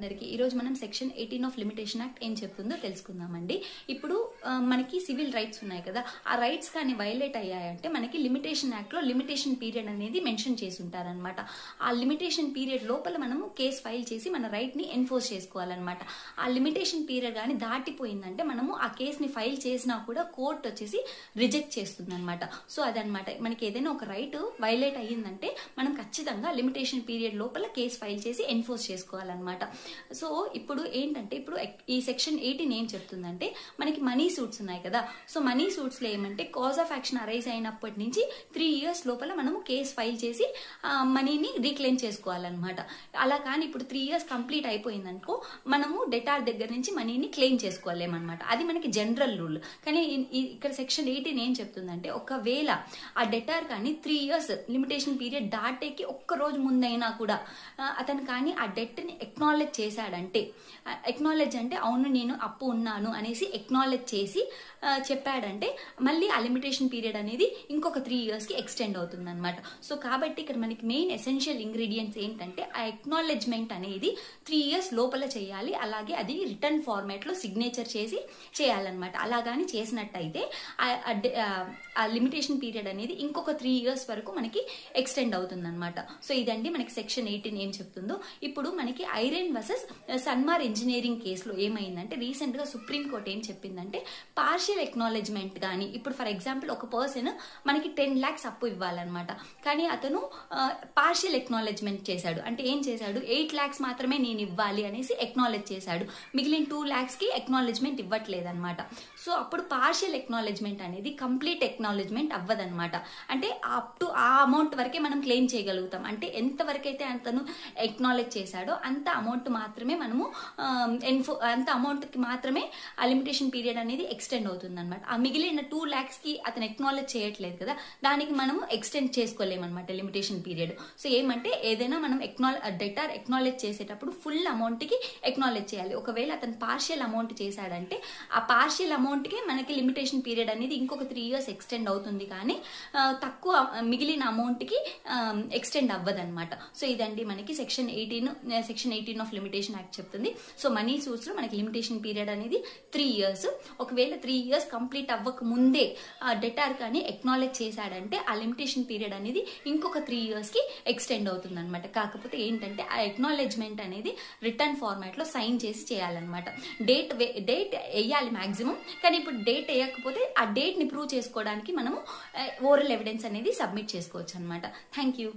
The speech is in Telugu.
అందరికీ ఈ రోజు మనం సెక్షన్ 18 ఆఫ్ లిమిటేషన్ యాక్ట్ ఏం చెప్తుందో తెలుసుకుందామండి. ఇప్పుడు మనకి సివిల్ రైట్స్ ఉన్నాయి కదా, ఆ రైట్స్ కానీ వైలేట్ అయ్యాయంటే మనకి లిమిటేషన్ యాక్ట్ లో లిమిటేషన్ పీరియడ్ అనేది మెన్షన్ చేసి ఉంటారనమాట. ఆ లిమిటేషన్ పీరియడ్ లోపల మనము కేసు ఫైల్ చేసి మన రైట్ ని ఎన్ఫోర్స్ చేసుకోవాలన్నమాట. ఆ లిమిటేషన్ పీరియడ్ కానీ దాటిపోయిందంటే మనము ఆ కేసుని ఫైల్ చేసినా కూడా కోర్టు వచ్చేసి రిజెక్ట్ చేస్తుంది అనమాట. సో అదనమాట, మనకి ఏదైనా ఒక రైట్ వైలేట్ అయ్యిందంటే మనం ఖచ్చితంగా లిమిటేషన్ పీరియడ్ లోపల కేసు ఫైల్ చేసి ఎన్ఫోర్స్ చేసుకోవాలన్నమాట. సో ఇప్పుడు ఏంటంటే ఇప్పుడు ఈ సెక్షన్ 18 ఏం చెప్తుందంటే మనకి మనీ సూట్స్ ఉన్నాయి కదా, సో మనీ సూట్స్ లో ఏమంటే కాజ్ ఆఫ్ యాక్షన్ అరైజ్ అయినప్పటి నుంచి 3 years లోపల మనము కేసు ఫైల్ చేసి మనీని రీక్లెయిమ్ చేసుకోవాలన్నమాట. అలా కానీ ఇప్పుడు 3 years కంప్లీట్ అయిపోయిందనుకో మనము డెటార్ దగ్గర నుంచి మనీని క్లెయిమ్ చేసుకోలేమన్నమాట. అది మనకి జనరల్ రూల్. కానీ ఇక్కడ సెక్షన్ 18 ఏం చెప్తుందంటే ఒకవేళ ఆ డెటార్ కానీ 3 years లిమిటేషన్ పీరియడ్ దాటేకి ఒక్క రోజు ముందైనా కూడా అతను కానీ ఆ డెట్ ని ఎక్నాలెడ్జ్ చేశాడంటే, ఎక్నాలెడ్జ్ అంటే అవును నేను అప్పు ఉన్నాను అనేసి ఎక్నాలెడ్జ్ చేసి చెప్పాడంటే మళ్ళీ ఆ లిమిటేషన్ పీరియడ్ అనేది ఇంకొక 3 years కి ఎక్స్టెండ్ అవుతుంది అనమాట. సో కాబట్టి ఇక్కడ మనకి మెయిన్ ఎసెన్షియల్ ఇంగ్రీడియంట్స్ ఏంటంటే ఆ ఎక్నాలెడ్జ్మెంట్ అనేది 3 years లోపల చేయాలి, అలాగే అది రిటర్న్ ఫార్మాట్ లో సిగ్నేచర్ చేసి చేయాలన్నమాట. అలాగాని చేసినట్టయితే ఆ లిమిటేషన్ పీరియడ్ అనేది ఇంకొక 3 years వరకు మనకి ఎక్స్టెండ్ అవుతుంది అనమాట. సో ఇదండి మనకి సెక్షన్ 18 ఏం చెప్తుందో. ఇప్పుడు మనకి ఐరన్ వర్సెస్ సన్మార్ ఇంజనీరింగ్ కేసులో ఏమైందంటే రీసెంట్ గా సుప్రీం కోర్ట్ ఏం చెప్పిందంటే పార్షియల్ ఎక్నాలెడ్జ్మెంట్ కానీ, ఇప్పుడు ఫర్ ఎగ్జాంపుల్ ఒక పర్సన్ మనకి 10 lakhs అప్పు ఇవ్వాలన్నమాట, కానీ అతను పార్షియల్ ఎక్నాలెడ్జ్మెంట్ చేశాడు. అంటే ఏం చేశాడు, 8 lakhs మాత్రమే నేను ఇవ్వాలి అనేసి ఎక్నాలెడ్జ్ చేశాడు, మిగిలిన 2 lakhs కి ఎక్నాలెడ్జ్మెంట్ ఇవ్వట్లేదన్నమాట. సో అప్పుడు పార్షియల్ ఎక్నాలెడ్జ్మెంట్ అనేది కంప్లీట్ ఎక్నాలెడ్జ్మెంట్ అవ్వదన్నమాట. అంటే అప్ టు ఆ అమౌంట్ వరకే మనం క్లెయిమ్ చేయగలుగుతాం. అంటే ఎంత వరకైతే అతను ఎక్నాలెడ్జ్ చేశాడో అంత అమౌంట్ మాత్రమే మనము అంత అమౌంట్ కి మాత్రమే ఆ లిమిటేషన్ పీరియడ్ అనేది ఎక్స్టెండ్ అవుతుంది అనమాట. ఆ మిగిలిన 2 lakhs కి అతను ఎక్నాలెడ్జ్ చేయట్లేదు కదా, దానికి మనము ఎక్స్టెండ్ చేసుకోలేమన్నమాట లిమిటేషన్ పీరియడ్. సో ఏమంటే ఏదైనా మనం డెటార్ ఎక్నాలెడ్జ్ చేసేటప్పుడు ఫుల్ అమౌంట్ కి ఎక్నాలెడ్జ్ చేయాలి. ఒకవేళ అతను పార్షియల్ అమౌంట్ చేశాడంటే ఆ పార్షియల్ అమౌంట్ కి మనకి లిమిటేషన్ పీరియడ్ అనేది ఇంకొక 3 years ఎక్స్టెండ్ అవుతుంది, కానీ తక్కువ మిగిలిన అమౌంట్ కి ఎక్స్టెండ్ అవ్వదన్నమాట. సో ఇదండి మనకి సెక్షన్ 18 ఆఫ్ లిమిటేషన్ యాక్ట్ చెప్తుంది. సో మనీ సూట్స్ లో మనకి లిమిటేషన్ పీరియడ్ అనేది 3 years. ఒకవేళ 3 years కంప్లీట్ అవ్వక ముందే డెటార్ కానీ ఎక్నాలెడ్జ్ చేశాడంటే ఆ లిమిటేషన్ పీరియడ్ అనేది ఇంకొక 3 years కి ఎక్స్టెండ్ అవుతుంది అనమాట. కాకపోతే ఏంటంటే ఆ ఎక్నాలెడ్జ్మెంట్ అనేది రిటర్న్ ఫార్మాట్ లో సైన్ చేసి చేయాలన్నమాట. డేట్ వేయాలి మాక్సిమం, కానీ ఇప్పుడు డేట్ వేయకపోతే ఆ డేట్ ని ప్రూవ్ చేసుకోవడానికి మనము ఓరల్ ఎవిడెన్స్ అనేది సబ్మిట్ చేసుకోవచ్చు అనమాట. Thank you.